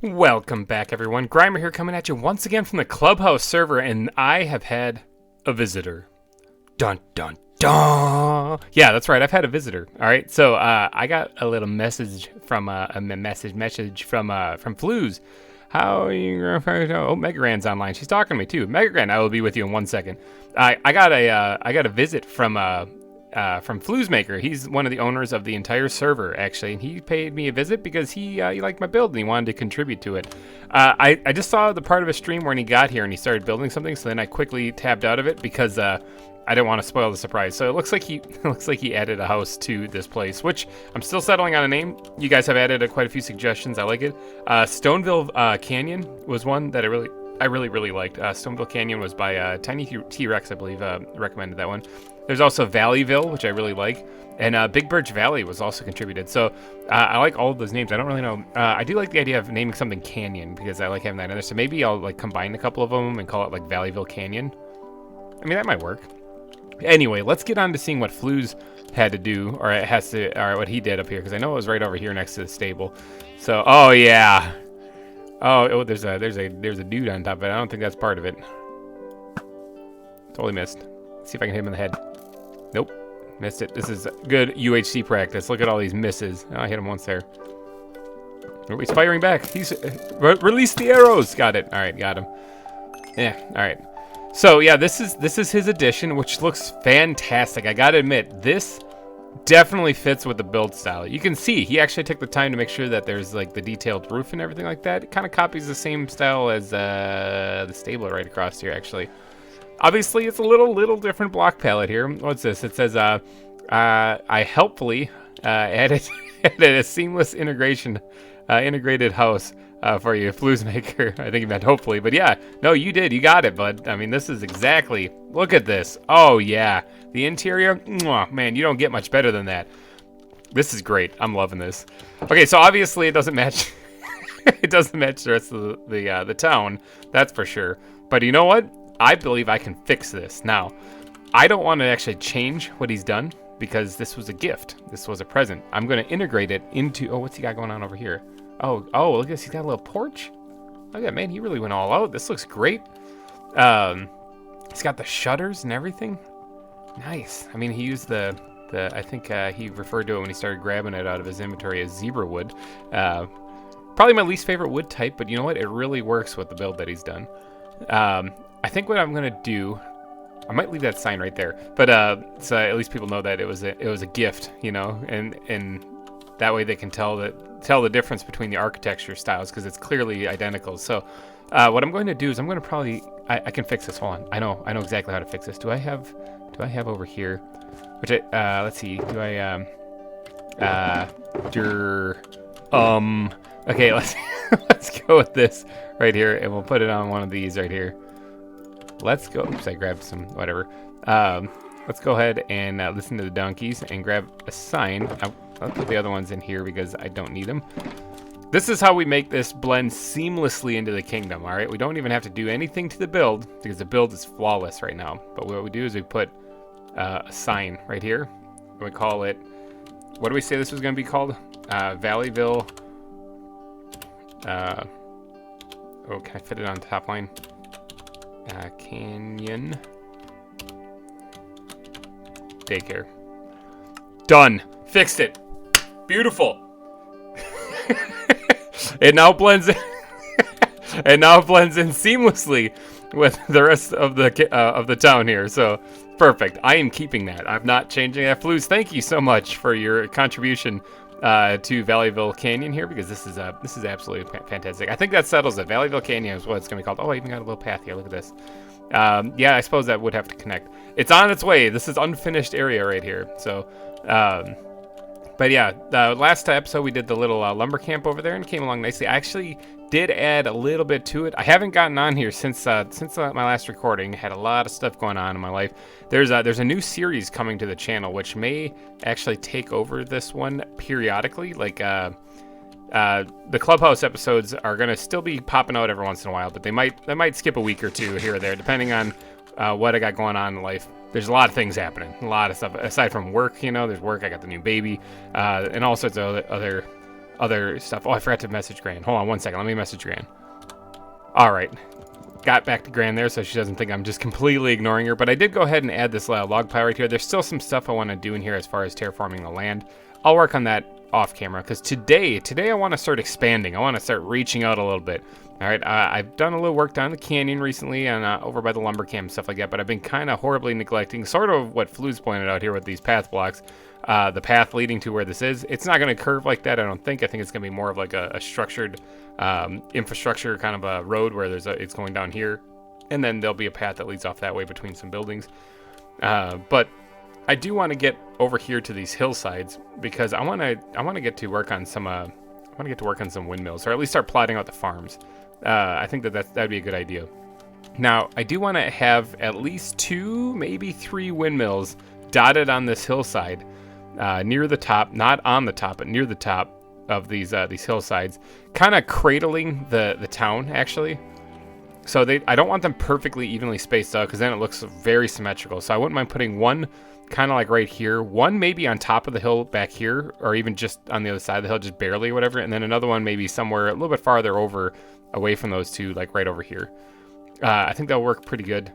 Welcome back, everyone. GReimer here, coming at you once again from the Clubhouse server, and I have had a visitor. Dun dun dun! Yeah, that's right. I've had a visitor. All right, so I got a little message from message from Flouz. How are you? Oh, Megaran's online. She's talking to me too. Megaran, I will be with you in 1 second. I got a visit from Flouzemaker. He's one of the owners of the entire server, actually, and he paid me a visit because he liked my build and he wanted to contribute to it. I just saw the part of his stream when he got here and he started building something, so then I quickly tabbed out of it because I didn't want to spoil the surprise. So it looks like he added a house to this place, which I'm still settling on a name. You guys have added quite a few suggestions. I like it. Stoneville Canyon was one that I really liked. Stoneville Canyon was by Tiny T-Rex, I believe, recommended that one. There's also Valleyville, which I really like, and Big Birch Valley was also contributed. So I like all of those names. I don't really know. I do like the idea of naming something Canyon because I like having that in there. So maybe I'll like combine a couple of them and call it like Valleyville Canyon. I mean, that might work. Anyway, let's get on to seeing what Flouz had to do, or what he did up here, because I know it was right over here next to the stable. So, oh yeah. Oh, there's a dude on top of it. I don't think that's part of it. Totally missed. Let's see if I can hit him in the head. Nope. Missed it. This is good UHC practice. Look at all these misses. Oh, I hit him once there. Oh, he's firing back. He's release the arrows. Got it. All right, got him. Yeah. All right. So yeah, this is his addition, which looks fantastic. I gotta admit, this definitely fits with the build style. You can see he actually took the time to make sure that there's like the detailed roof and everything like that. It kind of copies the same style as the stable right across here, actually. Obviously, it's a little different block palette here. What's this? It says, I helpfully added a seamless integrated house for you, Flouzemaker. I think you meant hopefully, but yeah, no, you did. You got it, bud. I mean, this is exactly, look at this. Oh, yeah. The interior, mwah, man, you don't get much better than that. This is great. I'm loving this. Okay, so obviously it doesn't match. It doesn't match the rest of the town, that's for sure. But you know what? I believe I can fix this. Now, I don't want to actually change what he's done because this was a gift. This was a present. I'm going to integrate it into, oh, what's he got going on over here? Oh, look at this. He's got a little porch. Look at that, man. He really went all out. This looks great. He's got the shutters and everything. Nice. I mean, he used I think he referred to it when he started grabbing it out of his inventory as zebra wood. Probably my least favorite wood type, but you know what? It really works with the build that he's done. I think what I'm going to do, I might leave that sign right there, but so at least people know that it was a gift, you know, and that way they can tell the difference between the architecture styles because it's clearly identical. So what I'm going to do is I'm going to probably I can fix this. Hold on. I know exactly how to fix this. Do I have over here? Which let's see. Do I okay, let's go with this right here and we'll put it on one of these right here. Let's go. Oops, I grabbed some whatever. Let's go ahead and listen to the donkeys and grab a sign. I'll put the other ones in here because I don't need them. This is how we make this blend seamlessly into the kingdom, all right? We don't even have to do anything to the build because the build is flawless right now. But what we do is we put a sign right here. And we call it, what do we say this was going to be called? Valleyville. Oh, can I fit it on the top line? Canyon Daycare. Done. Fixed it. Beautiful. It now blends in. It now blends in seamlessly with the rest of the town here. So perfect. I am keeping that. I'm not changing that. Flouz, thank you so much for your contribution to Valleyville Canyon here because this is absolutely fantastic. I think that settles it. Valleyville Canyon is what it's going to be called. Oh, I even got a little path here. Look at this. Yeah, I suppose that would have to connect. It's on its way. This is unfinished area right here. So, but yeah, the last episode we did the little lumber camp over there and it came along nicely. I actually did add a little bit to it. I haven't gotten on here since my last recording. Had a lot of stuff going on in my life. There's a new series coming to the channel which may actually take over this one periodically. Like the Clubhouse episodes are gonna still be popping out every once in a while, but they might skip a week or two here or there depending on what I got going on in life. There's a lot of things happening, a lot of stuff aside from work. You know, there's work. I got the new baby, and all sorts of other other stuff. Oh, I forgot to message Gran. Hold on 1 second. Let me message Gran. All right. Got back to Gran there so she doesn't think I'm just completely ignoring her. But I did go ahead and add this log pile right here. There's still some stuff I want to do in here as far as terraforming the land. I'll work on that off camera because today I want to start expanding. I want to start reaching out a little bit. All right, I've done a little work down the canyon recently and over by the lumber camp and stuff like that, but I've been kind of horribly neglecting sort of what Flouz pointed out here with these path blocks. The path leading to where this is, it's not going to curve like that, I don't think. I think it's going to be more of like a structured infrastructure kind of a road where it's going down here, and then there'll be a path that leads off that way between some buildings. But I do want to get over here to these hillsides because I want to get to work on some windmills, or at least start plotting out the farms. I think that'd be a good idea. Now, I do want to have at least 2, maybe 3 windmills dotted on this hillside, near the top, not on the top, but near the top of these hillsides, kind of cradling the town, actually. So I don't want them perfectly evenly spaced out because then it looks very symmetrical. So I wouldn't mind putting one kind of like right here, one maybe on top of the hill back here, or even just on the other side of the hill, just barely or whatever, and then another one maybe somewhere a little bit farther over, away from those two, like right over here. I think that'll work pretty good.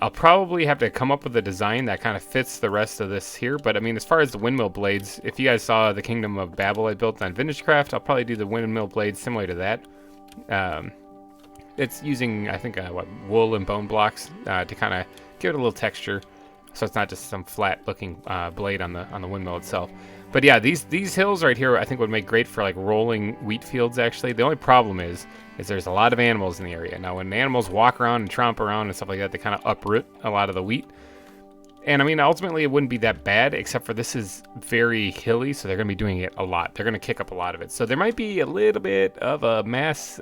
I'll probably have to come up with a design that kind of fits the rest of this here, but I mean, as far as the windmill blades, if you guys saw the Kingdom of Babel I built on Vintage Craft, I'll probably do the windmill blades similar to that. It's using, I think, wool and bone blocks to kind of give it a little texture, so it's not just some flat-looking blade on the windmill itself. But yeah, these hills right here I think would make great for like rolling wheat fields, actually. The only problem is there's a lot of animals in the area. Now, when animals walk around and tromp around and stuff like that, they kind of uproot a lot of the wheat. And I mean, ultimately, it wouldn't be that bad, except for this is very hilly, so they're going to be doing it a lot. They're going to kick up a lot of it. So there might be a little bit of a mass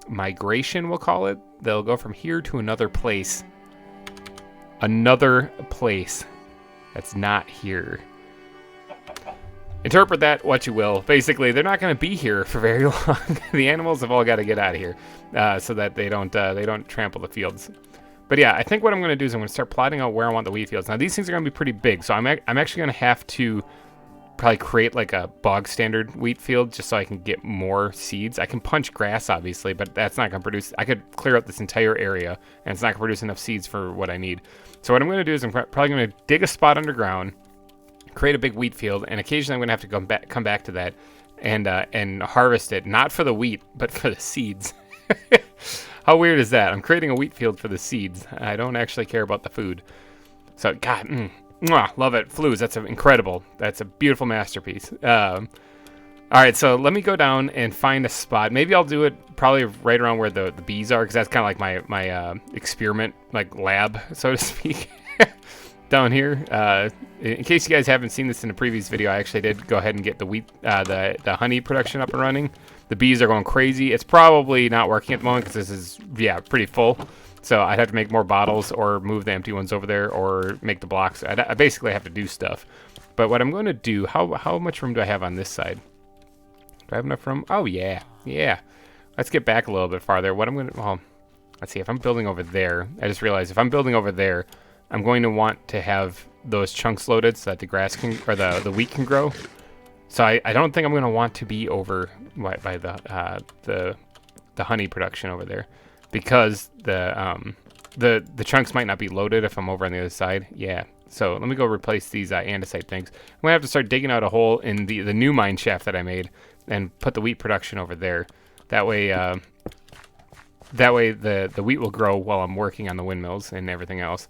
migration, we'll call it. They'll go from here to another place. Another place that's not here. Interpret that what you will. Basically, they're not going to be here for very long. The animals have all got to get out of here so that they don't trample the fields. But yeah, I think what I'm going to do is I'm going to start plotting out where I want the wheat fields. Now, these things are going to be pretty big, so I'm actually going to have to probably create like a bog standard wheat field just so I can get more seeds. I can punch grass, obviously, but that's not going to produce... I could clear out this entire area, and it's not going to produce enough seeds for what I need. So what I'm going to do is I'm probably going to dig a spot underground, create a big wheat field, and occasionally I'm going to have to come back to that and harvest it, not for the wheat, but for the seeds. How weird is that? I'm creating a wheat field for the seeds. I don't actually care about the food. So, God, love it. Flouz, that's incredible. That's a beautiful masterpiece. All right, so let me go down and find a spot. Maybe I'll do it probably right around where the bees are, because that's kind of like my experiment, like lab, so to speak. Down here, in case you guys haven't seen this in a previous video, I actually did go ahead and get the wheat, the honey production up and running. The bees are going crazy. It's probably not working at the moment because this is, pretty full. So I'd have to make more bottles or move the empty ones over there or make the blocks. I basically have to do stuff. But what I'm going to do, how much room do I have on this side? Do I have enough room? Oh, yeah. Let's get back a little bit farther. What I'm going to, well, let's see. If I'm building over there, I just realized if I'm building over there, I'm going to want to have those chunks loaded so that the grass can, or the wheat can grow. So I don't think I'm going to want to be over by the honey production over there, because the chunks might not be loaded if I'm over on the other side. Yeah. So let me go replace these andesite things. I'm going to have to start digging out a hole in the new mine shaft that I made and put the wheat production over there. That way the wheat will grow while I'm working on the windmills and everything else.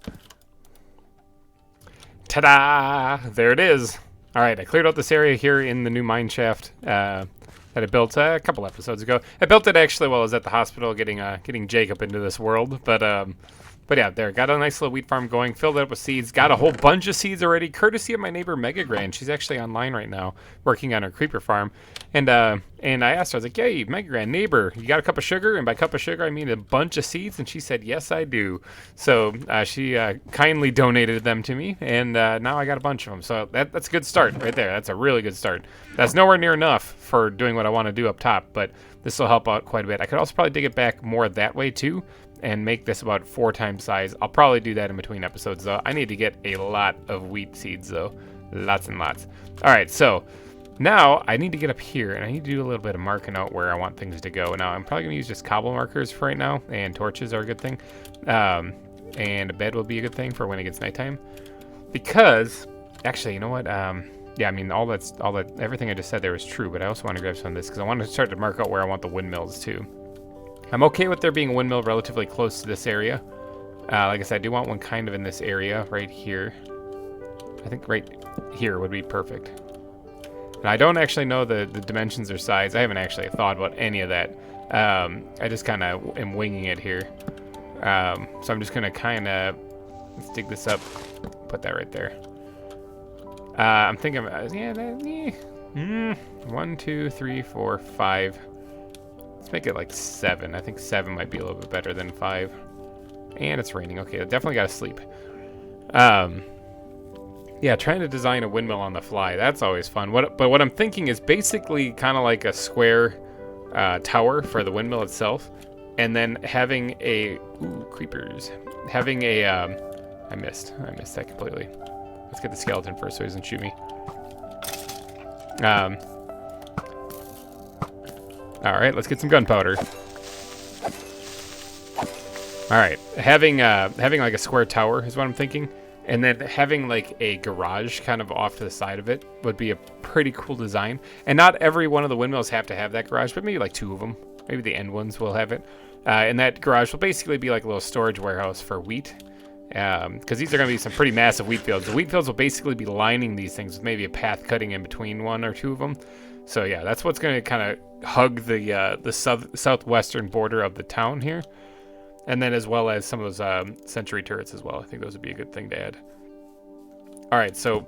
Ta-da! There it is. All right, I cleared out this area here in the new mine shaft that I built a couple episodes ago. I built it actually while I was at the hospital getting Jacob into this world. But yeah, there, got a nice little wheat farm going, filled it up with seeds, got a whole bunch of seeds already, courtesy of my neighbor Mega Grand. She's actually online right now, working on her creeper farm. And I asked her, I was like, "Hey, Mega Grand neighbor, you got a cup of sugar?" And by cup of sugar, I mean a bunch of seeds. And she said, "Yes, I do." So she kindly donated them to me, and now I got a bunch of them. So that's a good start right there. That's a really good start. That's nowhere near enough for doing what I want to do up top, but this will help out quite a bit. I could also probably dig it back more that way too, and make this about 4 times size. I'll probably do that in between episodes, though. I need to get a lot of wheat seeds, though. Lots and lots. All right, so Now, I need to get up here, and I need to do a little bit of marking out where I want things to go. Now, I'm probably going to use just cobble markers for right now, and torches are a good thing. And a bed will be a good thing for when it gets nighttime. Because, actually, you know what? Yeah, I mean, everything I just said there is true, but I also want to grab some of this, because I want to start to mark out where I want the windmills, too. I'm okay with there being a windmill relatively close to this area. Like I said, I do want one kind of in this area, right here. I think right here would be perfect. And I don't actually know the dimensions or size. I haven't actually thought about any of that. I just kind of am winging it here. So I'm just going to kind of, let's dig this up, put that right there. I'm thinking, 1, 2, 3, 4, 5. Let's make it like 7. I think 7 might be a little bit better than 5. And it's raining. Okay, I definitely got to sleep. Yeah, trying to design a windmill on the fly, that's always fun. But what I'm thinking is basically kind of like a square tower for the windmill itself. And then having a... Ooh, creepers. Having a... I missed that completely. Let's get the skeleton first so he doesn't shoot me. Alright, let's get some gunpowder. Alright, having like a square tower is what I'm thinking. And then having like a garage kind of off to the side of it would be a pretty cool design. And not every one of the windmills have to have that garage, but maybe like 2 of them. Maybe the end ones will have it. And that garage will basically be like a little storage warehouse for wheat. Because these are going to be some pretty massive wheat fields. The wheat fields will basically be lining these things with maybe a path cutting in between 1 or 2 of them. So yeah, that's what's going to kind of hug the southwestern border of the town here. And then as well as some of those sentry turrets as well. I think those would be a good thing to add. All right, so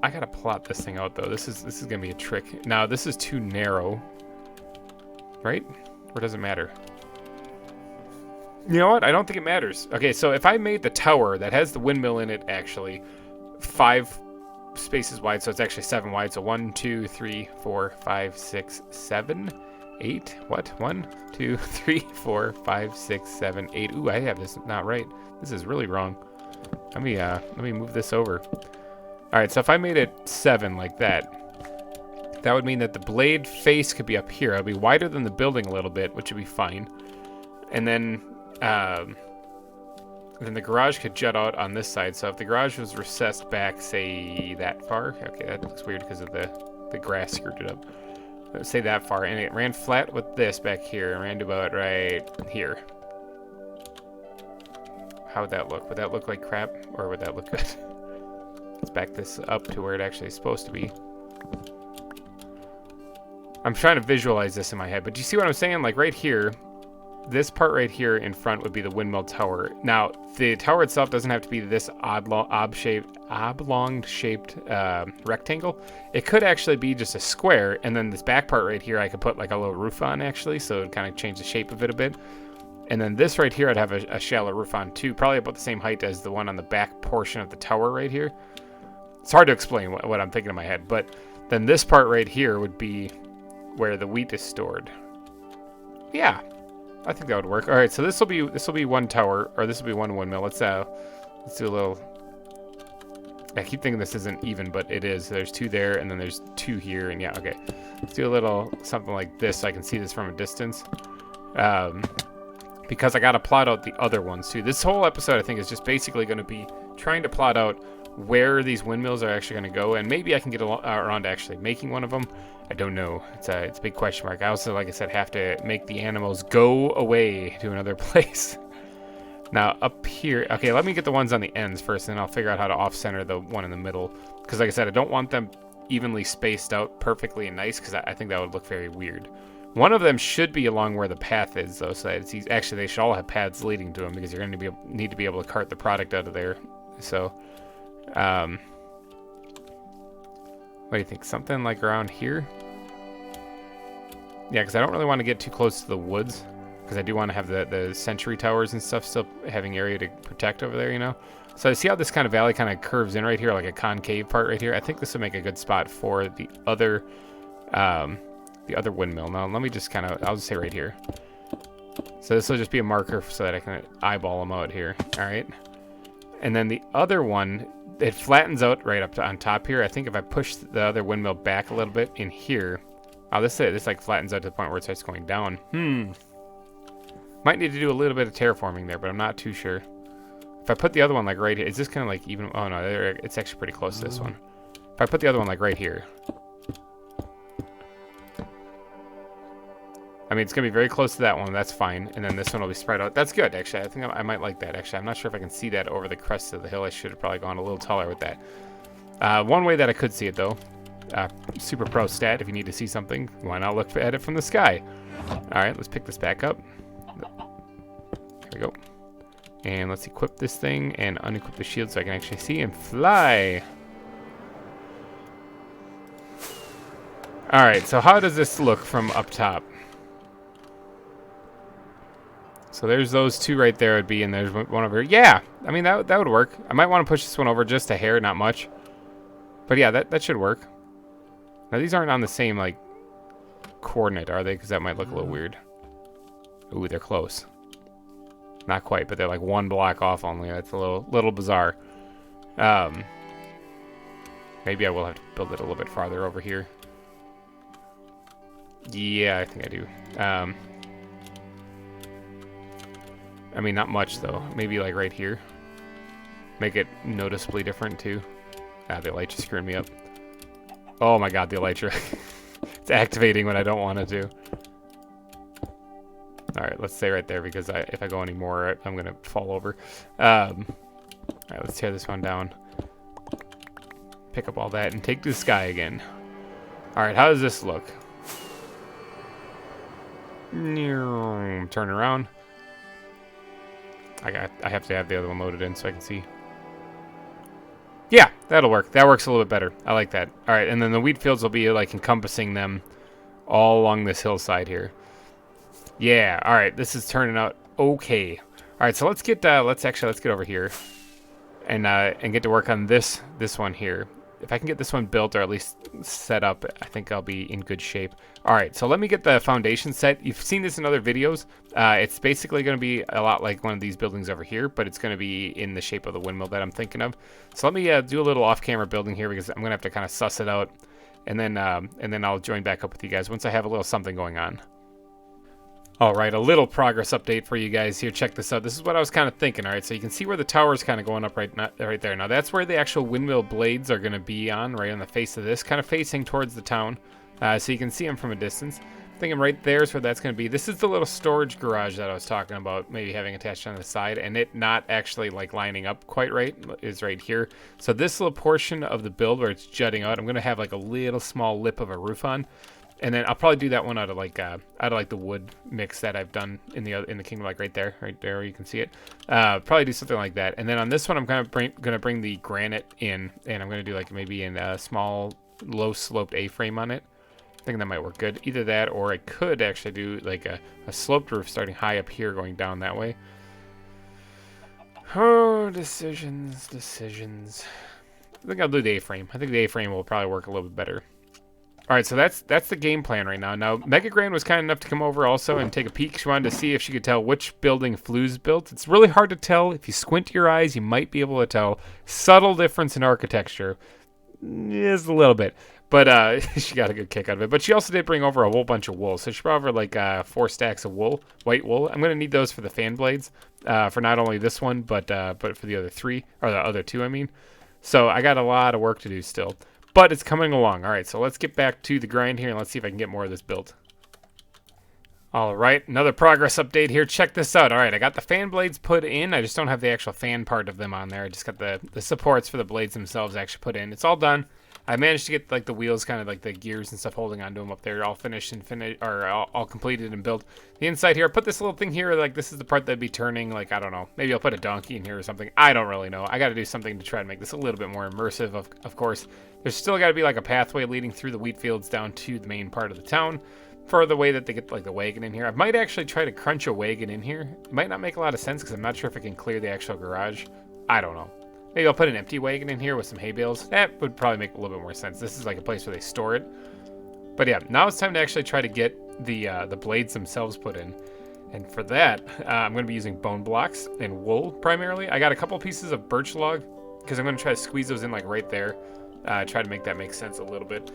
I got to plot this thing out, though. This is going to be a trick. Now, this is too narrow, right? Or does it matter? You know what? I don't think it matters. Okay, so if I made the tower that has the windmill in it, actually, 5 spaces wide, so it's actually 7 wide. So 1, 2, 3, 4, 5, 6, 7, 8. What? 1, 2, 3, 4, 5, 6, 7, 8. Ooh, I have this not right. This is really wrong. Let me move this over. All right, so if I made it 7 like that, that would mean that the blade face could be up here. It'll be wider than the building a little bit, which would be fine. And then the garage could jut out on this side. So if the garage was recessed back, say that far. Okay, that looks weird because of the grass screwed it up. Let's say that far, and it ran flat with this back here, and ran to about right here. How would that look? Would that look like crap, or would that look good? Let's back this up to where it actually is supposed to be. I'm trying to visualize this in my head, but do you see what I'm saying? Like right here, this part right here in front would be the windmill tower. Now, the tower itself doesn't have to be this oblong-shaped rectangle. It could actually be just a square, and then this back part right here I could put like a little roof on, actually, so it kind of change the shape of it a bit. And then this right here I'd have a shallow roof on too, probably about the same height as the one on the back portion of the tower right here. It's hard to explain what I'm thinking in my head, but then this part right here would be where the wheat is stored. Yeah. I think that would work. All right, so this will be one tower, or this will be one windmill. Let's do a little. I keep thinking this isn't even, but it is. There's 2 there, and then there's 2 here, and yeah, okay. Let's do a little something like this, so I can see this from a distance. Because I got to plot out the other ones too. This whole episode, I think, is just basically going to be trying to plot out where these windmills are actually going to go, and maybe I can get around to actually making one of them. I don't know. It's a big question mark. I also, like I said, have to make the animals go away to another place. Now, up here... Okay, let me get the ones on the ends first, and then I'll figure out how to off-center the one in the middle. Because, like I said, I don't want them evenly spaced out perfectly and nice, because I think that would look very weird. One of them should be along where the path is, though, so that it's easy. Actually, they should all have paths leading to them, because you're going to need to be able to cart the product out of there. So, what do you think? Something like around here? Yeah, because I don't really want to get too close to the woods, because I do want to have the sentry towers and stuff still having area to protect over there, you know? So I see how this kind of valley kind of curves in right here, like a concave part right here. I think this would make a good spot for the other windmill. Now, let me just kind of, I'll just say right here. So this will just be a marker so that I can eyeball them out here, all right? And then the other one, it flattens out right up to on top here. I think if I push the other windmill back a little bit in here, oh, this like flattens out to the point where it starts going down. Might need to do a little bit of terraforming there, but I'm not too sure. If I put the other one like right here, is this kind of like even? Oh no, it's actually pretty close to this one. If I put the other one like right here, I mean, it's going to be very close to that one. That's fine. And then this one will be spread out. That's good, actually. I think I might like that, actually. I'm not sure if I can see that over the crest of the hill. I should have probably gone a little taller with that. One way that I could see it, though, super pro stat, if you need to see something, why not look at it from the sky? All right, let's pick this back up. There we go. And let's equip this thing and unequip the shield so I can actually see and fly. All right, so how does this look from up top? So there's those two right there would be, and there's one over here. Yeah, I mean, that would work. I might want to push this one over just a hair, not much. But yeah, that should work. Now, these aren't on the same, like, coordinate, are they? Because that might look a little weird. Ooh, they're close. Not quite, but they're like one block off only. That's a little bizarre. Maybe I will have to build it a little bit farther over here. Yeah, I think I do. I mean, not much, though. Maybe, like, right here. Make it noticeably different, too. Ah, the elytra screwing me up. Oh, my God, the elytra. It's activating when I don't want it to. All right, let's stay right there, because if I go any more, I'm going to fall over. All right, let's tear this one down. Pick up all that and take to the sky again. All right, how does this look? Turn around. I have to have the other one loaded in so I can see. Yeah, that'll work. That works a little bit better. I like that. All right, and then the wheat fields will be like encompassing them all along this hillside here. Yeah. All right, this is turning out okay. All right, so let's get over here and get to work on this one here. If I can get this one built or at least set up, I think I'll be in good shape. All right, so let me get the foundation set. You've seen this in other videos. It's basically going to be a lot like one of these buildings over here, but it's going to be in the shape of the windmill that I'm thinking of. So let me do a little off-camera building here because I'm going to have to kind of suss it out, and then I'll join back up with you guys once I have a little something going on. All right, a little progress update for you guys here. Check this out. This is what I was kind of thinking. All right, so you can see where the tower is kind of going up right there. Now, that's where the actual windmill blades are going to be on, right on the face of this, kind of facing towards the town. So you can see them from a distance. I'm thinking right there is where that's going to be. This is the little storage garage that I was talking about, maybe having attached on the side, and it not actually like lining up quite right is right here. So this little portion of the build where it's jutting out, I'm going to have like a little small lip of a roof on. And then I'll probably do that one out of like the wood mix that I've done in the kingdom, like right there you can see it. Probably do something like that. And then on this one, I'm kind of gonna bring the granite in, and I'm gonna do like maybe in a small, low sloped A-frame on it. I think that might work good. Either that, or I could actually do like a sloped roof starting high up here, going down that way. Oh, decisions. I think I'll do the A-frame. I think the A-frame will probably work a little bit better. All right, so that's the game plan right now. Now, Mega Gran was kind enough to come over also and take a peek. She wanted to see if she could tell which building Flouz built. It's really hard to tell. If you squint your eyes, you might be able to tell. Subtle difference in architecture. Just a little bit. But she got a good kick out of it. But she also did bring over a whole bunch of wool. So she brought over like 4 stacks of wool, white wool. I'm going to need those for the fan blades, for not only this one, but for the other 3, or the other 2, I mean. So I got a lot of work to do still. But it's coming along. All right, so let's get back to the grind here, and let's see if I can get more of this built. All right, another progress update here. Check this out. All right, I got the fan blades put in. I just don't have the actual fan part of them on there. I just got the supports for the blades themselves actually put in. It's all done. I managed to get like the wheels, kind of like the gears and stuff holding onto them up there, all finished and all completed and built. The inside here, I put this little thing here, like this is the part that'd be turning, like, I don't know, maybe I'll put a donkey in here or something. I don't really know. I got to do something to try to make this a little bit more immersive, of course. There's still got to be like a pathway leading through the wheat fields down to the main part of the town for the way that they get like the wagon in here. I might actually try to crunch a wagon in here. It might not make a lot of sense because I'm not sure if I can clear the actual garage. I don't know. Maybe I'll put an empty wagon in here with some hay bales. That would probably make a little bit more sense. This is like a place where they store it. But yeah, now it's time to actually try to get the blades themselves put in. And for that, I'm going to be using bone blocks and wool primarily. I got a couple pieces of birch log because I'm going to try to squeeze those in like right there. Try to make that make sense a little bit.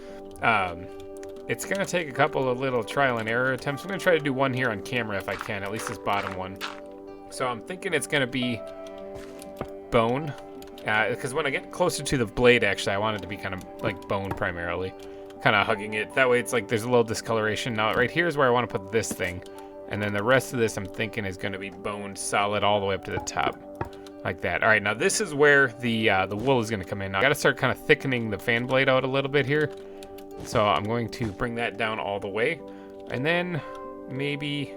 It's going to take a couple of little trial and error attempts. I'm going to try to do one here on camera if I can, at least this bottom one. So I'm thinking it's going to be bone, because when I get closer to the blade, actually, I want it to be kind of like bone primarily, kind of hugging it. That way it's like there's a little discoloration. Now right here is where I want to put this thing, and then the rest of this I'm thinking is going to be boned solid all the way up to the top. Like that. All right, now this is where the wool is going to come in. Now I got to start kind of thickening the fan blade out a little bit here. So I'm going to bring that down all the way. And then maybe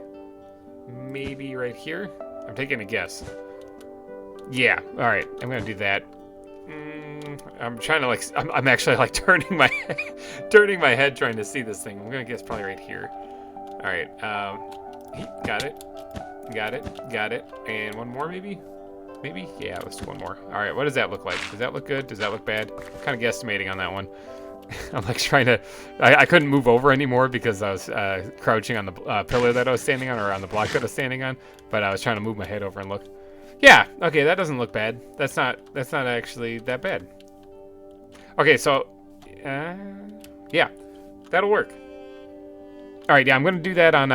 right here. I'm taking a guess. Yeah, all right, I'm going to do that. I'm trying to like, I'm actually like turning my head trying to see this thing. I'm going to guess probably right here. All right, got it. And one more maybe? Maybe? Yeah, let's do one more. All right, what does that look like? Does that look good? Does that look bad? Kind of guesstimating on that one. I'm like trying to, I couldn't move over anymore because I was crouching on the pillar that I was standing on, or on the block that I was standing on, but I was trying to move my head over and look. Yeah, okay, that doesn't look bad. That's not actually that bad. Okay, so, yeah, that'll work. All right, yeah, I'm going to do that on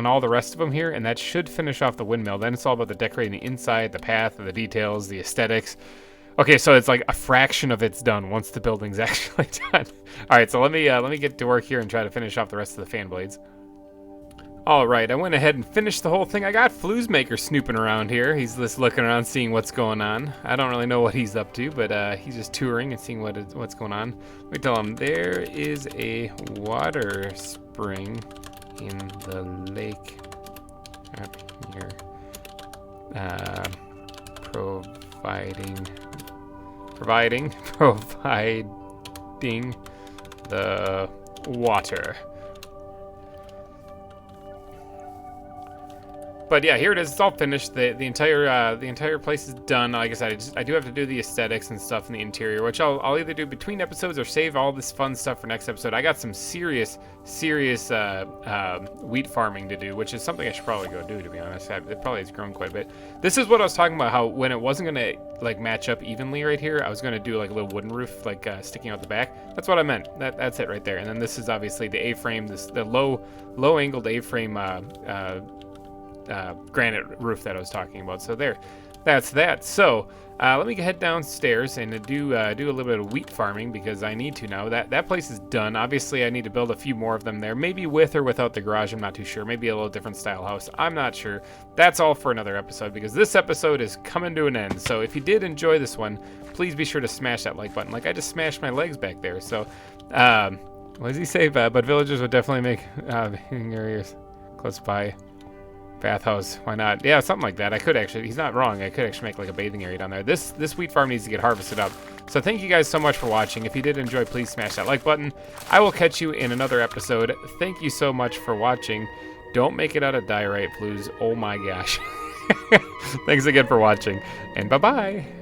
all the rest of them here, and that should finish off the windmill. Then it's all about the decorating the inside, the path, the details, the aesthetics. Okay, so it's like a fraction of it's done once the building's actually done. All right, so let me get to work here and try to finish off the rest of the fan blades. All right, I went ahead and finished the whole thing. I got Flouzemaker snooping around here. He's just looking around, seeing what's going on. I don't really know what he's up to, but he's just touring and seeing what's going on. Let me tell him there is a water spring in the lake up here, providing the water. But yeah, here it is. It's all finished. The entire place is done. Like I said, I do have to do the aesthetics and stuff in the interior, which I'll either do between episodes or save all this fun stuff for next episode. I got some serious wheat farming to do, which is something I should probably go do, to be honest. It probably has grown quite a bit. This is what I was talking about, how when it wasn't gonna like match up evenly right here, I was gonna do like a little wooden roof, like sticking out the back. That's what I meant. That's it right there. And then this is obviously the A-frame, the low angled A-frame granite roof that I was talking about. So there, that's that. So let me head downstairs and do a little bit of wheat farming, because I need to now. That place is done. Obviously I need to build a few more of them there, maybe with or without the garage. I'm not too sure. Maybe a little different style house. I'm not sure. That's all for another episode, because this episode is coming to an end. So if you did enjoy this one, please be sure to smash that like button. Like I just smashed my legs back there. So what does he say? But villagers would definitely make areas close by. Bathhouse, why not? Yeah, something like that. I could actually, he's not wrong. I could actually make like a bathing area down there. This wheat farm needs to get harvested up. So thank you guys so much for watching. If you did enjoy, please smash that like button. I will catch you in another episode. Thank you so much for watching. Don't make it out of diorite, Flouz. Oh my gosh. Thanks again for watching, and bye-bye.